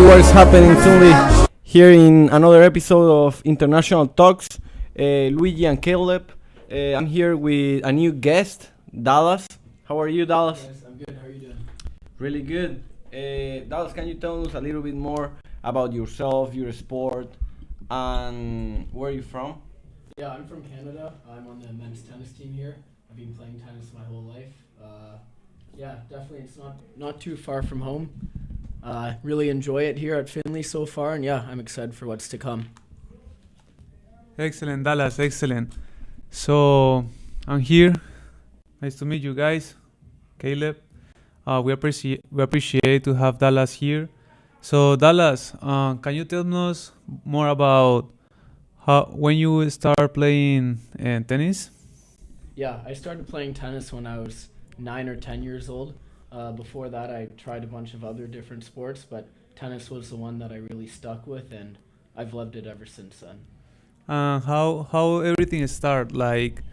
what's happening Sunday here in another episode of International Talks. Luigi and Caleb. I'm here with a new guest, Dallas. How are you, Dallas? Yes, I'm good. How are you doing? Really good. Dallas, can you tell us a little bit more about yourself, your sport, and where are you from? Yeah, I'm from Canada. I'm on the men's tennis team here. I've been playing tennis my whole life. Yeah, definitely. It's not too far from home. Really enjoy it here at Finley so far, and yeah, I'm excited for what's to come. Excellent, Dallas. Excellent. So I'm here. Nice to meet you guys, Caleb. We appreciate to have Dallas here. So Dallas, can you tell us more about how when you start playing tennis? Yeah, I started playing tennis when I was 9 or 10 years old. Before that, I tried a bunch of other different sports, but tennis was the one that I really stuck with, and I've loved it ever since then. How everything start? Like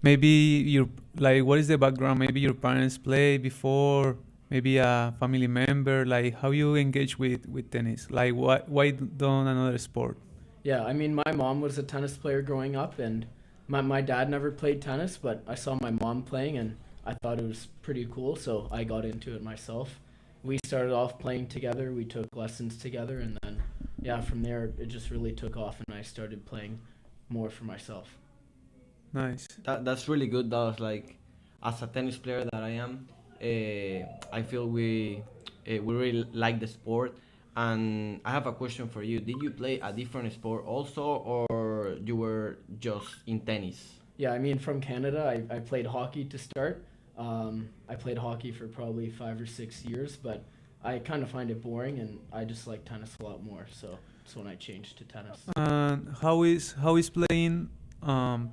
maybe what is the background? Maybe your parents play before, maybe a family member. Like how you engage with tennis? Like why don't another sport? Yeah, I mean, my mom was a tennis player growing up, and my dad never played tennis, but I saw my mom playing, and I thought it was pretty cool, so I got into it myself. We started off playing together, we took lessons together, and then, yeah, from there, it just really took off, and I started playing more for myself. Nice. That's really good, Dallas. Like, as a tennis player that I am, I feel we really like the sport. And I have a question for you. Did you play a different sport also, or you were just in tennis? Yeah, I mean, from Canada, I played hockey to start. I played hockey for probably 5 or 6 years, but I kind of find it boring, and I just like tennis a lot more, so that's when I changed to tennis. And how is playing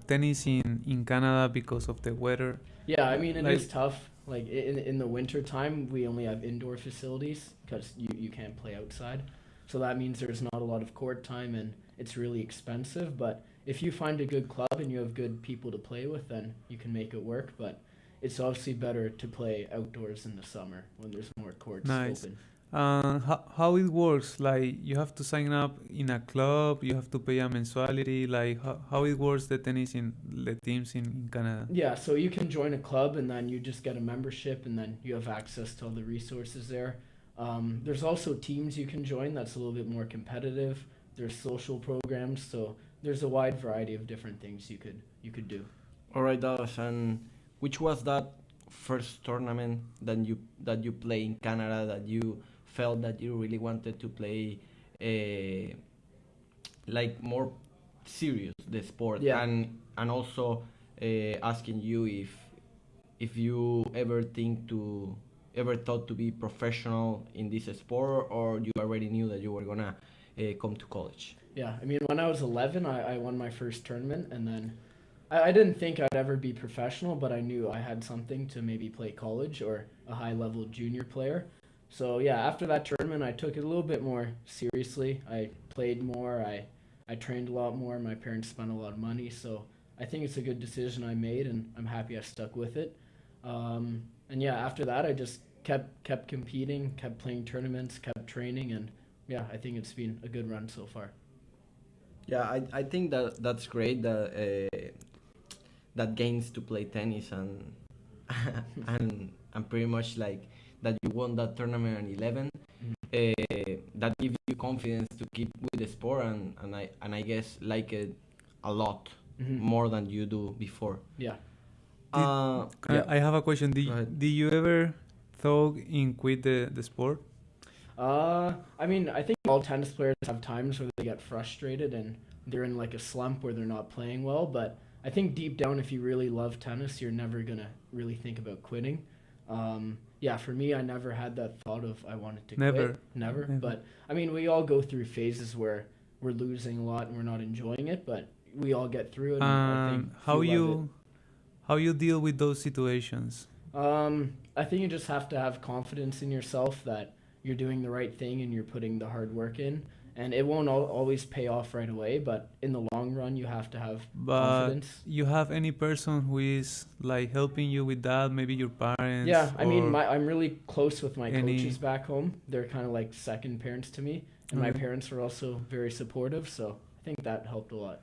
tennis in Canada because of the weather? Yeah, I mean, it Like- is tough. Like, in the winter time, we only have indoor facilities because you can't play outside. So that means there's not a lot of court time, and it's really expensive. But if you find a good club and you have good people to play with, then you can make it work. But it's obviously better to play outdoors in the summer when there's more courts Nice. open. How it works? Like you have to sign up in a club, you have to pay a mensuality. Like how it works the tennis in the teams in Canada? Yeah, so you can join a club and then you just get a membership and then you have access to all the resources there. There's also teams you can join that's a little bit more competitive. There's social programs, so there's a wide variety of different things you could do. All right, Dallas. And which was that first tournament that you play in Canada that you felt that you really wanted to play, like more serious the sport? Yeah. And also asking you if you ever thought to be professional in this sport, or you already knew that you were gonna come to college. Yeah, I mean, when I was 11, I won my first tournament, and then I didn't think I'd ever be professional, but I knew I had something to maybe play college or a high-level junior player. So yeah, after that tournament, I took it a little bit more seriously. I played more, I trained a lot more, my parents spent a lot of money, so I think it's a good decision I made, and I'm happy I stuck with it. And yeah, after that, I just kept competing, kept playing tournaments, kept training, and yeah, I think it's been a good run so far. Yeah, I think that's great that gains to play tennis and and pretty much like that you won that tournament at 11. That gives you confidence to keep with the sport and I guess like it a lot more than you do before. Yeah. I have a question. Go ahead. Did you ever thought in quit the sport? I mean, I think all tennis players have times where they get frustrated and they're in like a slump where they're not playing well, but I think deep down, if you really love tennis, you're never going to really think about quitting. Yeah, for me, I never had that thought of I wanted to quit. Never. But I mean, we all go through phases where we're losing a lot and we're not enjoying it, but we all get through it. And I think if how you deal with those situations? I think you just have to have confidence in yourself that you're doing the right thing and you're putting the hard work in. and it won't always pay off right away, but in the long run you have to have But confidence. you have any person who is like helping you with that? Maybe your parents. Yeah, I mean, or I'm really close with my any- coaches back home. They're kind of like second parents to me, and my Okay. parents are also very supportive, so I think that helped a lot.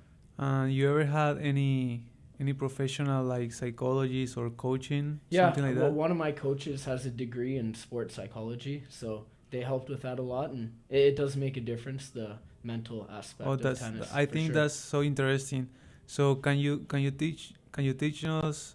You ever had any professional like psychologist or coaching, Yeah, something like well, that? one of my coaches has a degree in sports psychology, so they helped with that a lot, and it does make a difference, the mental aspect Oh, of that's tennis. I for think sure. that's so interesting. So can you teach us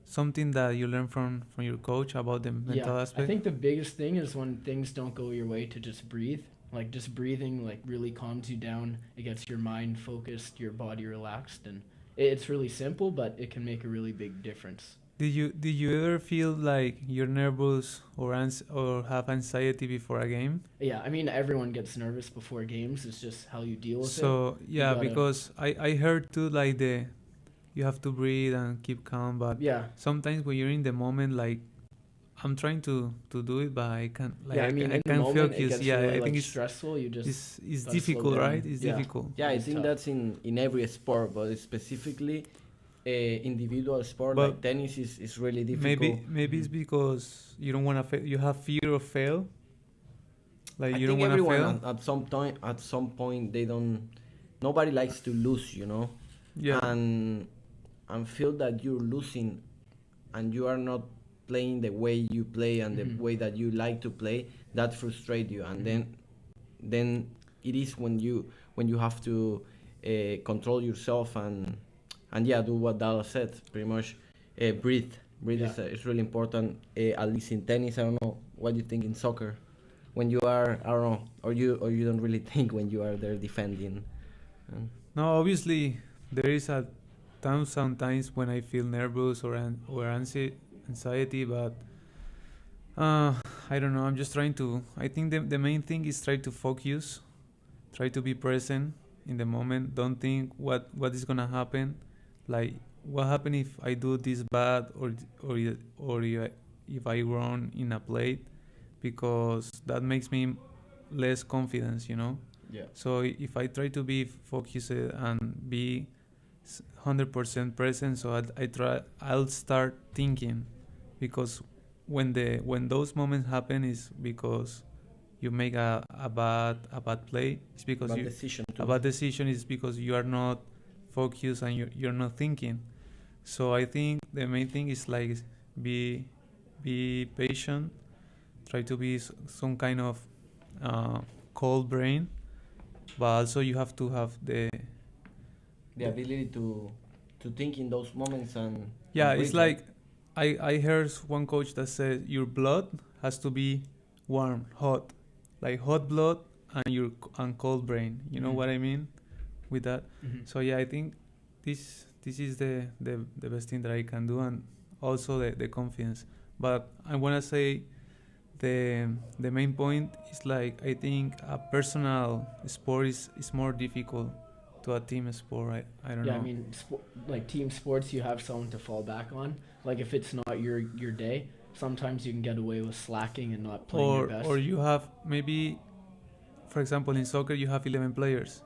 something that you learned from your coach about the mental Yeah, aspect? I think the biggest thing is when things don't go your way to just breathe. Like just breathing like really calms you down. It gets your mind focused, your body relaxed, and it's really simple, but it can make a really big difference. Did you ever feel like you're nervous or have anxiety before a game? Yeah, I mean everyone gets nervous before games. It's just how you deal with it. So yeah, gotta- because I heard too like you have to breathe and keep calm, but Yeah, sometimes when you're in the moment, like I'm trying to do it, but I can't. Like yeah. I mean I in the can't moment focus. it gets Yeah, really I like think it's stressful. You just it's gotta slow difficult, down. right? It's Yeah. difficult. Yeah, I It's think tough. that's in every sport, but specifically individual sport But like tennis is really difficult. Maybe it's because you don't want to you have fear of fail. Like I you don't think want to everyone fail. at some point they don't. Nobody likes to lose, you know. Yeah. And feel that you're losing, and you are not playing the way you play and Mhm. the way that you like to play. That frustrates you, and then it is when you have to control yourself and yeah, do what Dallas said. Pretty much, breathe. Breathe Yeah. is really important. At least in tennis, I don't know what you think in soccer. When you are, I don't know, or you don't really think when you are there defending. No, obviously there is a sometimes when I feel nervous or anxiety, but I don't know. I'm just trying to. I think the main thing is try to focus, try to be present in the moment. Don't think what is gonna happen, like what happen if I do this bad or if I run in a plate, because that makes me less confidence, you know. Yeah. So if I try to be focused and be 100% present, so I'll start thinking, because when those moments happen is because you make a bad play. It's because Bad decision too. a bad decision is because you are not focused and you're not thinking. So I think the main thing is like be patient, try to be some kind of cold brain, but also you have to have the ability to think in those moments and yeah. and It's breathe, like I heard one coach that said your blood has to be warm, hot, like hot blood and cold brain. You know Mhm. what I mean with that? Mhm. So yeah, I think this is the best thing that I can do, and also the confidence. But I wanna say the main point is like I think a personal sport is more difficult to a team sport. I don't Yeah, know. I mean, like team sports, you have someone to fall back on. Like if it's not your day, sometimes you can get away with slacking and not playing your best. Or you have maybe, for example, in soccer you have 11 players,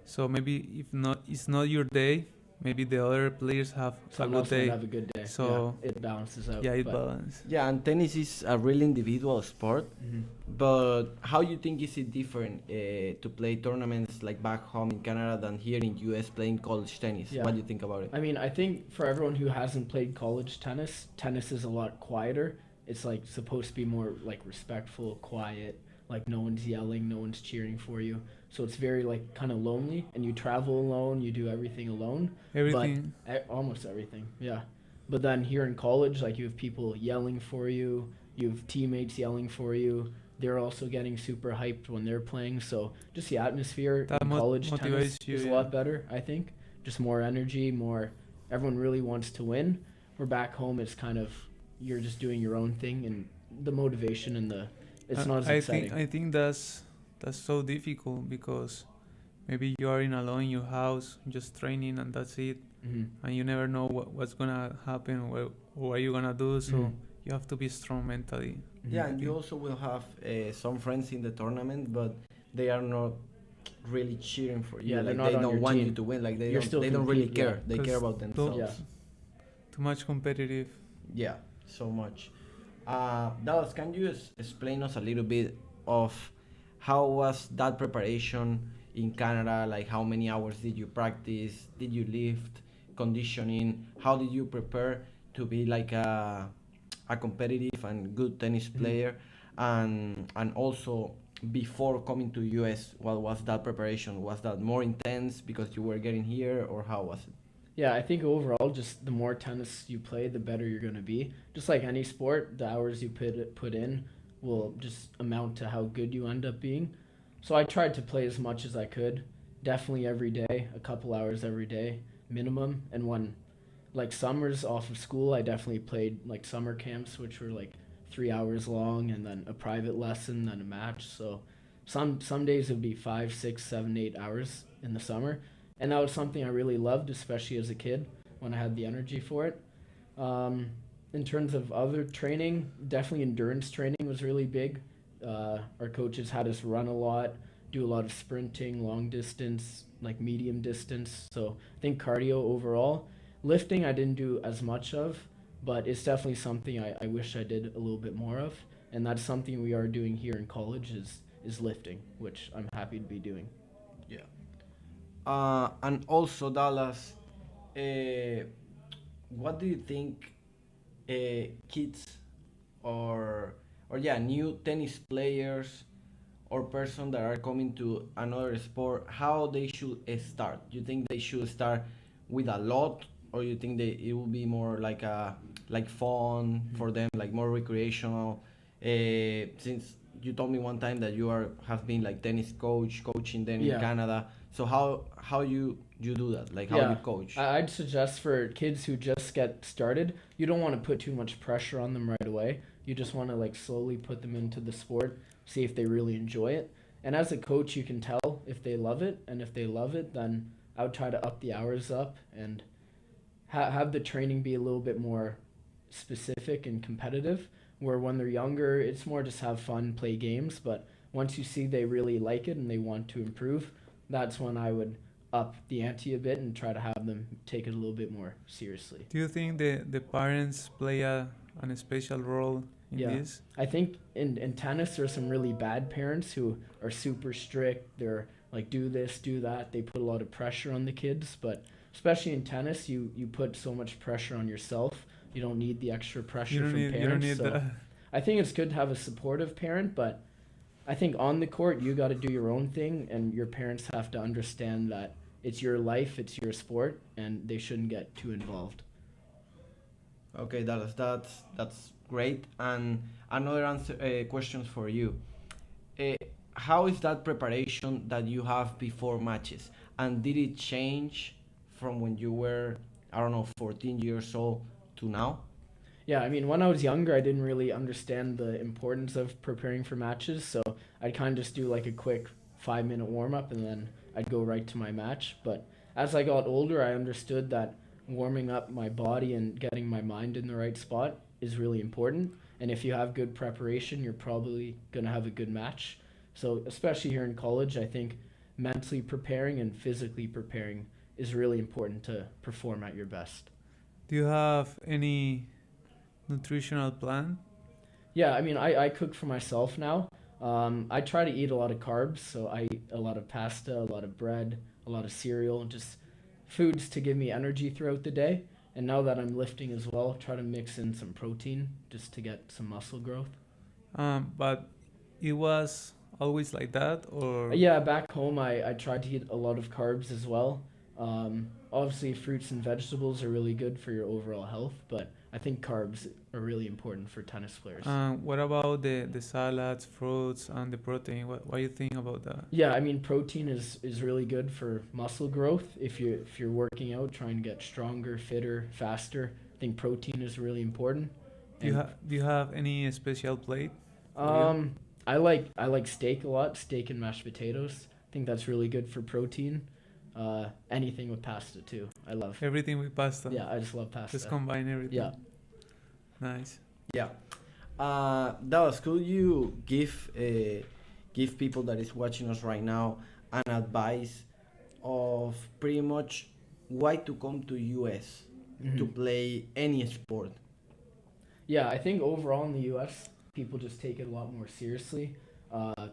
so maybe if not it's not your day, maybe the other players have Someone a else good might day. have a good day. So yeah, it balances out. yeah, it but- balance. Yeah, and tennis is a really individual sport. Mhm. But how you think is it different to play tournaments like back home in Canada than here in US playing college tennis? Yeah. What do you think about it? I mean, I think for everyone who hasn't played college tennis, tennis is a lot quieter. It's like supposed to be more like respectful, quiet. Like no one's yelling, no one's cheering for you. So it's very like kind of lonely, and you travel alone. You do everything alone. Everything. Almost everything, yeah. But then here in college, like you have people yelling for you. You have teammates yelling for you. They're also getting super hyped when they're playing. So just the atmosphere That in college tennis motivates you, is a yeah. lot better, I think. Just more energy, more. Everyone really wants to win. Where back home, it's kind of you're just doing your own thing, and the motivation and it's not as exciting. I think that's so difficult, because maybe you are in alone in your house just training and that's it, Mhm. and you never know what's gonna happen, what you're gonna do. So Mhm. you have to be strong mentally. Yeah, Mhm. and you also will have some friends in the tournament, but they are not really cheering for you. Yeah, they're Like not they on don't your want you team. to win. Like You're still they don't really compete, yeah. care. They care 'Cause about themselves. Yeah. Too much competitive. Yeah, so much. Dallas, can you explain us a little bit of how was that preparation in Canada? Like, how many hours did you practice? Did you lift? Conditioning? How did you prepare to be like a competitive and good tennis player? And also before coming to US, what was that preparation? Was that more intense because you were getting here, or how was it? Yeah, I think overall, just the more tennis you play, the better you're going to be. Just like any sport, the hours you put in will just amount to how good you end up being. So I tried to play as much as I could, definitely every day, a couple hours every day minimum. And when like summers off of school, I definitely played like summer camps, which were like 3 hours long, and then a private lesson, then a match. So some days it would be 5, 6, 7, 8 hours in the summer, and that was something I really loved, especially as a kid when I had the energy for it. Um, in terms of other training, definitely endurance training was really big. Our coaches had us run a lot, do a lot of sprinting, long distance, like medium distance. So I think cardio overall. Lifting I didn't do as much of, but it's definitely something I wish I did a little bit more of. And that's something we are doing here in college is lifting, which I'm happy to be doing. Yeah. And also, Dallas, what do you think kids or yeah, new tennis players or person that are coming to another sport, how they should start? You think they should start with a lot, or you think it will be more like a like fun for them, like more recreational? Since you told me one time that you have been like tennis coaching them in Yeah. Canada. So how you do that? Like how Yeah. you coach? I'd suggest for kids who just get started, you don't want to put too much pressure on them right away. You just want to like slowly put them into the sport, see if they really enjoy it. And as a coach, you can tell if they love it, and if they love it, then I would try to up the hours up and have the training be a little bit more specific and competitive. Where when they're younger, it's more just have fun, play games. But once you see they really like it and they want to improve, that's when I would up the ante a bit and try to have them take it a little bit more seriously. Do you think the parents play an special role in Yeah. this? I think in tennis there's some really bad parents who are super strict. They're like, do this, do that. They put a lot of pressure on the kids, but especially in tennis, you put so much pressure on yourself. You don't need the extra pressure from parents. You don't need so that. I think it's good to have a supportive parent, but I think on the court you got to do your own thing, and your parents have to understand that it's your life, it's your sport, and they shouldn't get too involved. Okay, Dallas, that's great. And another answer questions for you. Uh, how is that preparation that you have before matches? And did it change from when you were, I don't know, 14 years old to now? Yeah, I mean, when I was younger, I didn't really understand the importance of preparing for matches, so I'd kind of just do like a quick 5-minute warm up and then I'd go right to my match. But as I got older, I understood that warming up my body and getting my mind in the right spot is really important. And if you have good preparation, you're probably going to have a good match. So, especially here in college, I think mentally preparing and physically preparing is really important to perform at your best. Do you have any nutritional plan? Yeah, I mean, I cook for myself now. I try to eat a lot of carbs, so I eat a lot of pasta, a lot of bread, a lot of cereal, just foods to give me energy throughout the day. And now that I'm lifting as well, try to mix in some protein just to get some muscle growth. But it was always like that, or Yeah, back home I tried to eat a lot of carbs as well. Obviously, fruits and vegetables are really good for your overall health, but I think carbs are really important for tennis players. what about the salads, fruits, and the protein? What do you think about that? Yeah, I mean, protein is really good for muscle growth. If you're working out, trying to get stronger, fitter, faster, I think protein is really important. Do you have any special plate? I like steak a lot, steak and mashed potatoes. I think that's really good for protein. Anything with pasta too. I love. Everything with pasta. Yeah, I just love pasta. Just combine everything. Yeah. Nice. Yeah. Dallas, could you give people that is watching us right now an advice of pretty much why to come to US to play any sport. Yeah, I think overall in the U.S., people just take it a lot more seriously.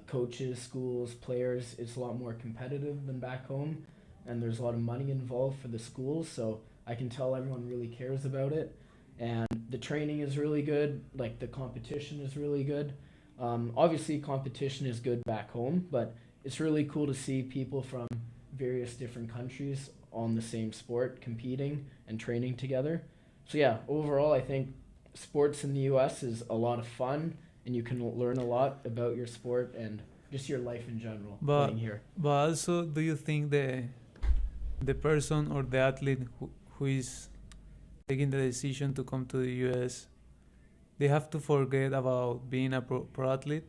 Coaches, schools, players, it's a lot more competitive than back home, and there's a lot of money involved for the schools. So I can tell everyone really cares about it, and the training is really good. Like the competition is really good. Obviously, competition is good back home, but it's really cool to see people from various different countries on the same sport competing and training together. So yeah, overall, I think sports in the U.S. is a lot of fun, and you can learn a lot about your sport and just your life in general But playing here. but also, do you think the person or the athlete who is taking the decision to come to the US, they have to forget about being a pro athlete?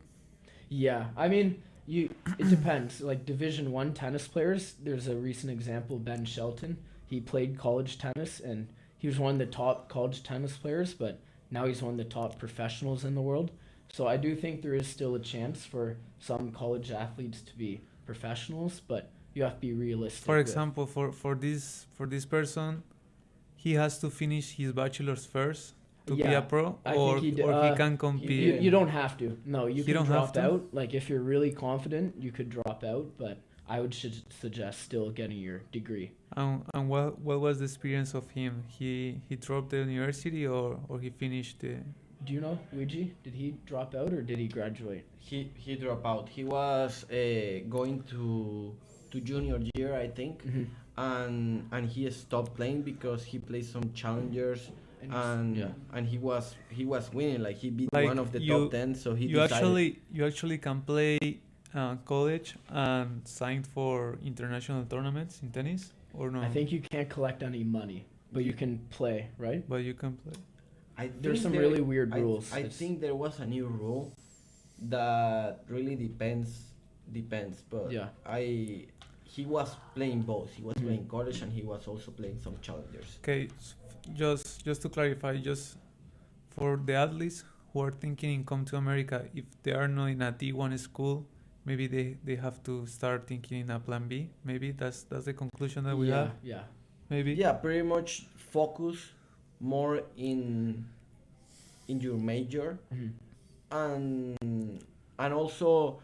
Yeah, I mean, it depends. Like Division 1 tennis players, there's a recent example, Ben Shelton. He played college tennis, and he was one of the top college tennis players, but now he's one of the top professionals in the world. So I do think there is still a chance for some college athletes to be professionals, but you have to be realistic. For example, for this person, he has to finish his bachelor's first to be a Yeah, pro, I or think he or he can you, compete. you don't have to. No, you You can don't have drop to? out. Like if you're really confident, you could drop out, but I would suggest still getting your degree. And what was the experience of him? He dropped the university, or he finished the. Do you know Luigi? Did he drop out or did he graduate? He dropped out. He was going to junior year, I think, and he stopped playing because he played some challengers, and he was winning. Like he beat Like one of the you- top 10, so he You decided. actually can play college and sign for international tournaments in tennis, or no? I think you can't collect any money, but you can play, right? But you can play. There's some really weird rules. I It's- think there was a new rule that really depends, but Yeah. he was playing both. He was Mhm. playing college and he was also playing some challengers. Okay, just to clarify, just for the athletes who are thinking in come to America, if they are not in a D1 school, maybe they have to start thinking in a plan B. Maybe that's the conclusion that we yeah, have. yeah. Maybe. Yeah, pretty much focus more in your major, Mhm. and also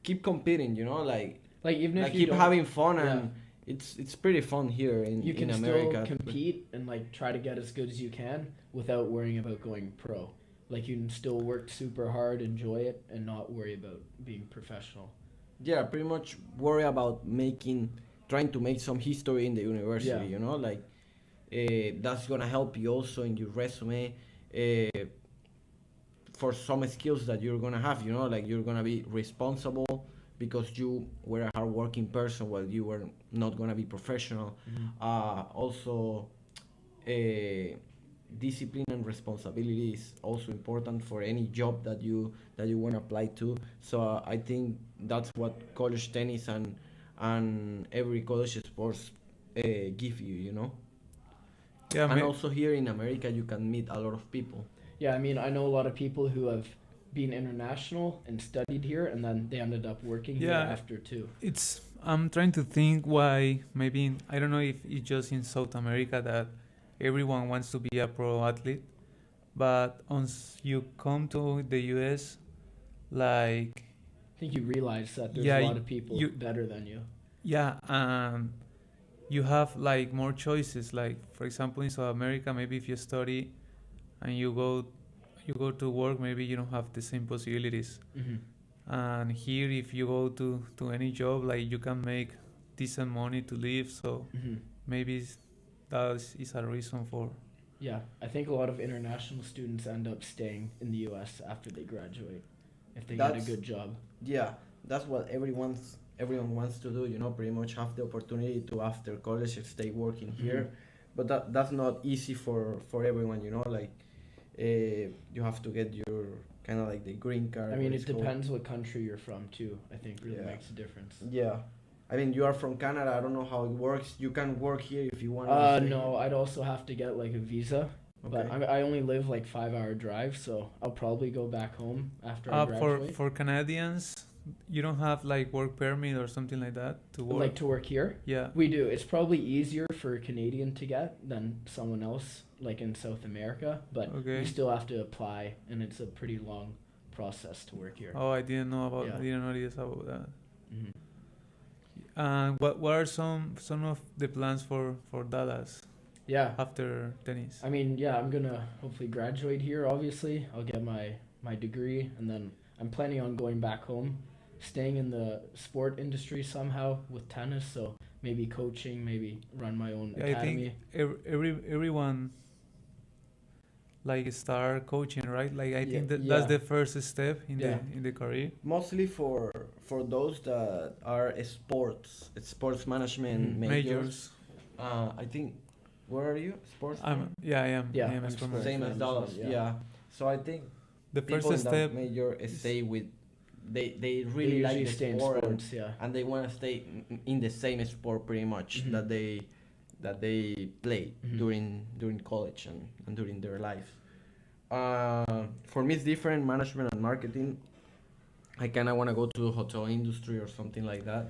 keep competing. Like even if Like you keep don't, having fun, yeah. and it's pretty fun here you can in still America. compete and like try to get as good as you can without worrying about going pro. Like you can still work super hard, enjoy it, and not worry about being professional. Yeah, pretty much worry about trying to make some history in the university. Yeah. That's gonna help you also in your resume, for some skills that you're gonna have. Like you're gonna be responsible because you were a hardworking person while you were not gonna be professional. Also, discipline and responsibility is also important for any job that you want to apply to. So I think that's what college tennis and every college sports give you. Yeah, And also here in America you can meet a lot of people. Yeah, I mean, I know a lot of people who have been international and studied here, and then they ended up working here Yeah. after too. I'm trying to think why. Maybe I don't know if it's just in South America that everyone wants to be a pro athlete, but once you come to the US, like I think you realize that there's Yeah, a lot of people you- better than you. yeah, you have like more choices. Like for example, in South America, maybe if you study and you go to work, maybe you don't have the same possibilities. And here, if you go to any job, like you can make decent money to live. So maybe that is a reason for. Yeah, I think a lot of international students end up staying in the U.S. after they graduate if they get a That's- good job. Yeah, that's what everyone wants to do. Pretty much have the opportunity to after college stay working here, but that's not easy for everyone. Like you have to get your kind of like the green card. I mean, what it it's called. depends what country you're from too. I think really Yeah. makes a difference. Yeah, I mean you are from Canada. I don't know how it works. You can work here if you want. No, I'd also have to get like a visa, but Okay. I only live like 5-hour drive, so I'll probably go back home after I For graduate. for Canadians, you don't have like work permit or something like that to work. Like to work here? Yeah. We do. It's probably easier for a Canadian to get than someone else, like in South America. But Okay. you still have to apply, and it's a pretty long process to work here. Oh, I didn't know about. Yeah. I didn't know this about that. Hmm. And what are some of the plans for Dallas Yeah. after tennis? I mean, yeah, I'm gonna hopefully graduate here. Obviously, I'll get my degree, and then I'm planning on going back home, staying in the sport industry somehow with tennis. So maybe coaching, maybe run my own Yeah, I academy. think everyone like start coaching, right? Like I think that's the first step in Yeah. the career. Mostly for those that are sports management majors. I think. Where are you? Sports. I am. Yeah, I am a I'm sport sports Same manager. as management, Dallas. yeah. Yeah. So I think The people first in step that major is- stay with. They They really like usually the stay in sport sports. Yeah. and they want to stay in the same sport pretty much Mhm. that they play Mhm. during college and during their life. For me, it's different. Management and marketing. I kind of want to go to the hotel industry or something like that.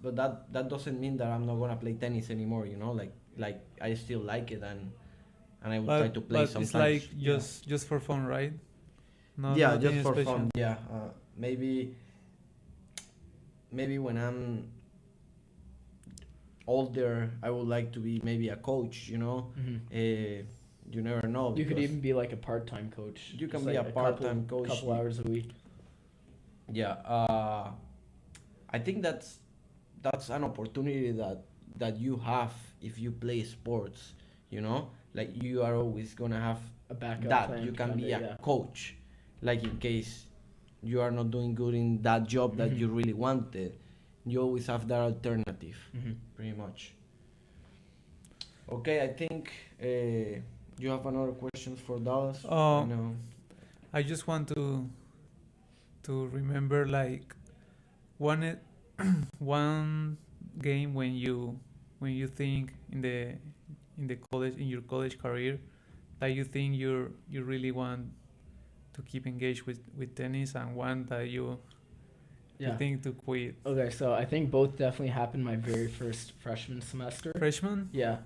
But that doesn't mean that I'm not gonna play tennis anymore. You know, like I still like it and I will try to play but sometimes. it's like Yeah. just for fun, right? No, Yeah, nothing just for special. fun. Yeah, maybe when I'm older, I would like to be maybe a coach. You know, Hmm. you never know. You could because- even be like a part-time coach. You can just be like a part-time coach. Couple hours a week. Yeah, I think that's an opportunity that you have if you play sports. You know, like you are always gonna have A backup that. plan. You can be kinda, a coach, like in case you are not doing good in that job that Mhm. you really wanted. You always have that alternative, Mhm. pretty much. Okay, I think you have another question for Dallas. Oh. I know. I just want to remember like one one game when you think in the college in your college career that you think you really want to keep engaged with tennis, and one that you Yeah. think to quit. Okay, so I think both definitely happened my very first freshman semester. Freshman? Yeah.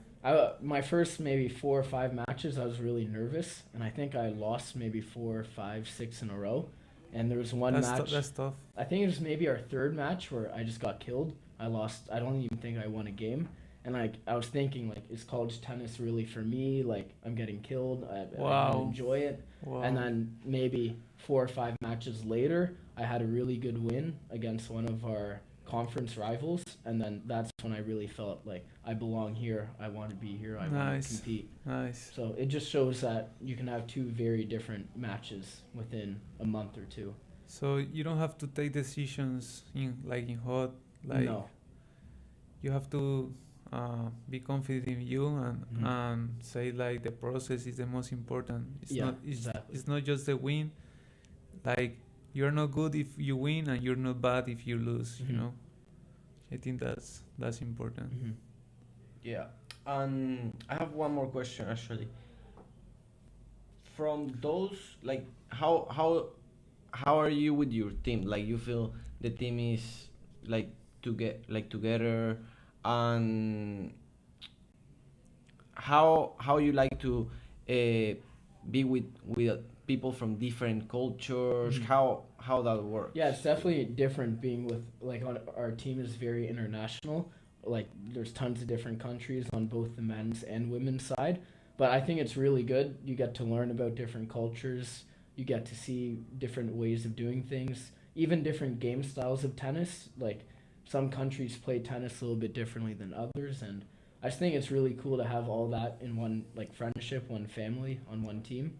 My first maybe 4 or 5 matches, I was really nervous, and I think I lost maybe 4, 5, 6 in a row. And there was one match. That's tough. I think it was maybe our third match where I just got killed. I lost. I don't even think I won a game. And I was thinking, like, is college tennis really for me? Like, I'm getting killed. I Wow. don't enjoy it. Wow. And then maybe 4 or 5 matches later, I had a really good win against one of our conference rivals, and then that's when I really felt like I belong here. I want to be here. I want Nice. to compete. Nice. So it just shows that you can have 2 very different matches within a month or 2. So you don't have to take decisions in hot, like No. you have to be confident in you and Mhm. say like the process is the most important. It's Yeah, not exactly. it's not just the win. Like you're not good if you win, and you're not bad if you lose. Mhm. You know, I think that's important. Hmm. Yeah, and I have one more question actually. From those, like, how are you with your team? Like, you feel the team is like together, and how you like to be with people from different cultures? Mhm. How that works? Yeah, it's definitely different being with, like, our team is very international. Like, there's tons of different countries on both the men's and women's side. But I think it's really good. You get to learn about different cultures. You get to see different ways of doing things, even different game styles of tennis. Like, some countries play tennis a little bit differently than others, and I just think it's really cool to have all that in one, like, friendship, one family on one team.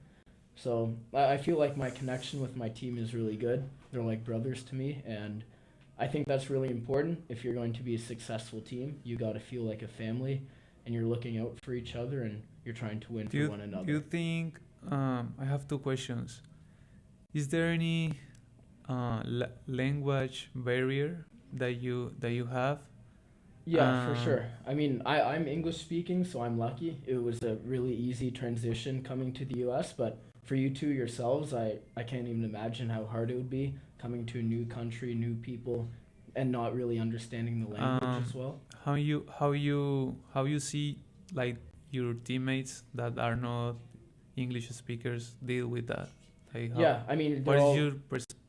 So I feel like my connection with my team is really good. They're like brothers to me, and I think that's really important. If you're going to be a successful team, you got to feel like a family, and you're looking out for each other, and you're trying to win for one another. Do you think? I have two questions. Is there any language barrier that you have? Yeah, for sure. I mean, I'm English speaking, so I'm lucky. It was a really easy transition coming to the US, but for you two yourselves, I can't even imagine how hard it would be coming to a new country, new people, and not really understanding the language as well. How you see like your teammates that are not English speakers deal with that? Like how, Yeah, I mean, what is your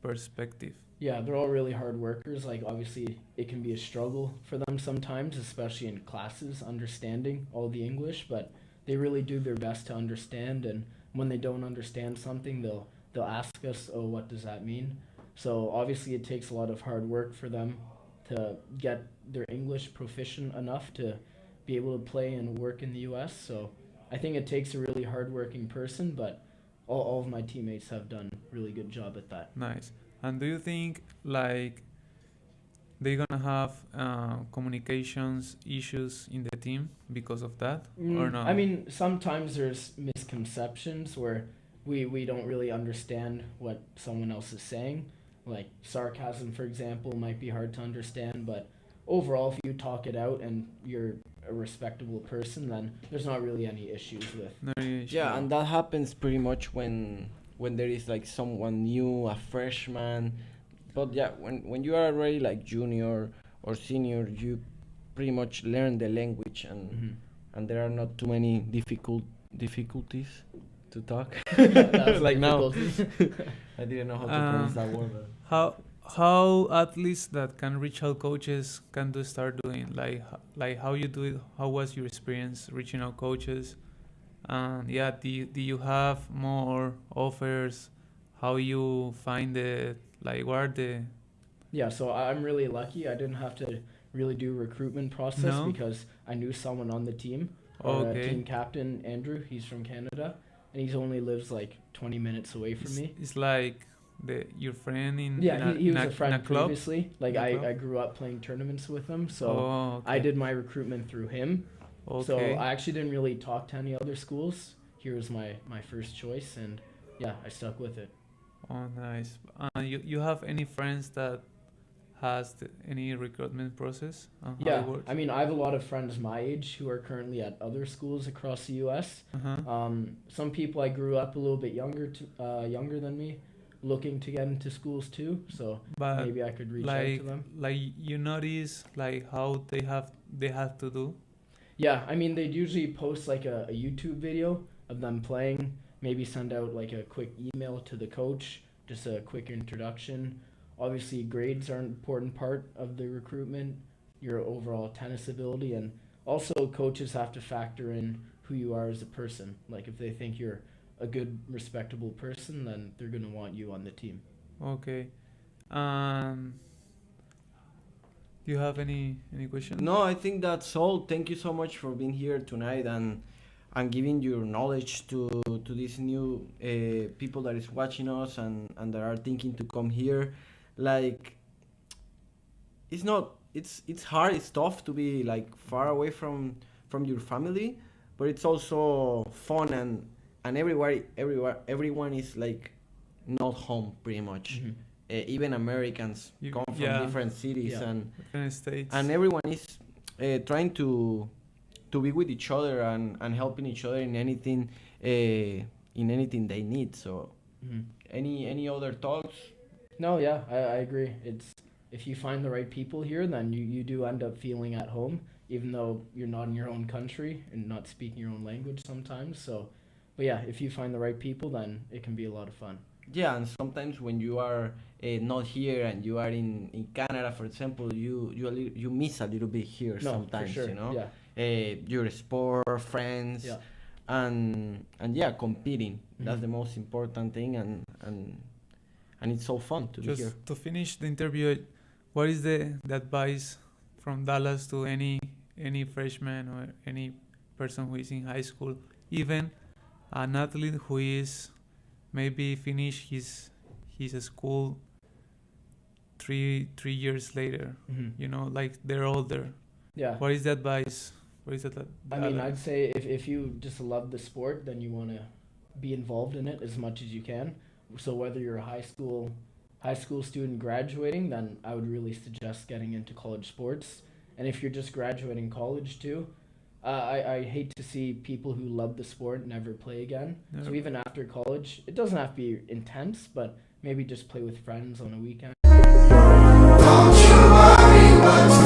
perspective? yeah, they're all really hard workers. Like, obviously, it can be a struggle for them sometimes, especially in classes, understanding all the English. But they really do their best to understand. And when they don't understand something, they'll ask us, "Oh, what does that mean?" So obviously, it takes a lot of hard work for them to get their English proficient enough to be able to play and work in the U.S. So I think it takes a really hardworking person, but all of my teammates have done a really good job at that. Nice. And do you think like they're gonna have communications issues in the team because of that, or not? I mean, sometimes there's misconceptions where we don't really understand what someone else is saying. Like sarcasm, for example, might be hard to understand, but overall, if you talk it out and you're a respectable person, then there's not really any issues with. No issue. Yeah, and that happens pretty much when there is like someone new, a freshman. But yeah, when you are already like junior or senior, you pretty much learn the language, and there are not too many difficulties to talk. That's Like now. difficult. I didn't know how to pronounce that word. But How athletes that can reach out coaches can do start doing like how you do it? How was your experience reaching out coaches? And yeah, do you have more offers? How you find it? Like what are the Yeah, so I'm really lucky. I didn't have to really do recruitment process No? because I knew someone on the team. Our Okay. team captain, Andrew, he's from Canada, and he only lives like 20 minutes away from me. It's like your friend in Yeah, in he in was a friend club. previously. Like In a I, club? I grew up playing tournaments with him, so Oh, I okay. did my recruitment through him. So Okay. I actually didn't really talk to any other schools. Here was my first choice, and yeah, I stuck with it. Oh, nice. You have any friends that has any recruitment process? How Yeah, it works? I mean, I have a lot of friends my age who are currently at other schools across the U.S. Uh-huh. Some people I grew up a little bit younger than me, looking to get into schools too. So But maybe I could reach out like to them. you notice like how they have to do. Yeah, I mean, they'd usually post like a YouTube video of them playing, maybe send out like a quick email to the coach, just a quick introduction. Obviously, grades are an important part of the recruitment, your overall tennis ability, and also coaches have to factor in who you are as a person. Like if they think you're a good, respectable person, then they're going to want you on the team. Okay. Um, do you have any questions? no, I think that's all. Thank you so much for being here tonight and giving your knowledge to these new people that is watching us and that are thinking to come here. Like it's hard, it's tough to be like far away from your family, but it's also fun and everyone is like not home pretty much. Even Americans come from Yeah. different cities Yeah. Different states. and everyone is trying to be with each other and helping each other in anything they need. So any other thoughts? No, yeah, I agree. It's if you find the right people here, then you do end up feeling at home, even though you're not in your own country and not speaking your own language sometimes. So, but yeah, if you find the right people, then it can be a lot of fun. Yeah, and sometimes when you are not here and you are in Canada, for example, you miss a little bit here No, sometimes, for sure. you know, Yeah, your sport, friends, yeah. and yeah, competing. That's Mhm. the most important thing, and it's so fun to be here. Just to finish the interview, what is the advice from Dallas to any freshman or any person who is in high school, even an athlete who is maybe finish his school three years later? You know, like they're older. Yeah. What is the advice? What is that? I mean, I'd say if you just love the sport, then you want to be involved in it as much as you can. So whether you're a high school student graduating, then I would really suggest getting into college sports. And if you're just graduating college too, I hate to see people who love the sport never play again. So even after college, it doesn't have to be intense, but maybe just play with friends on a weekend. Don't you worry what's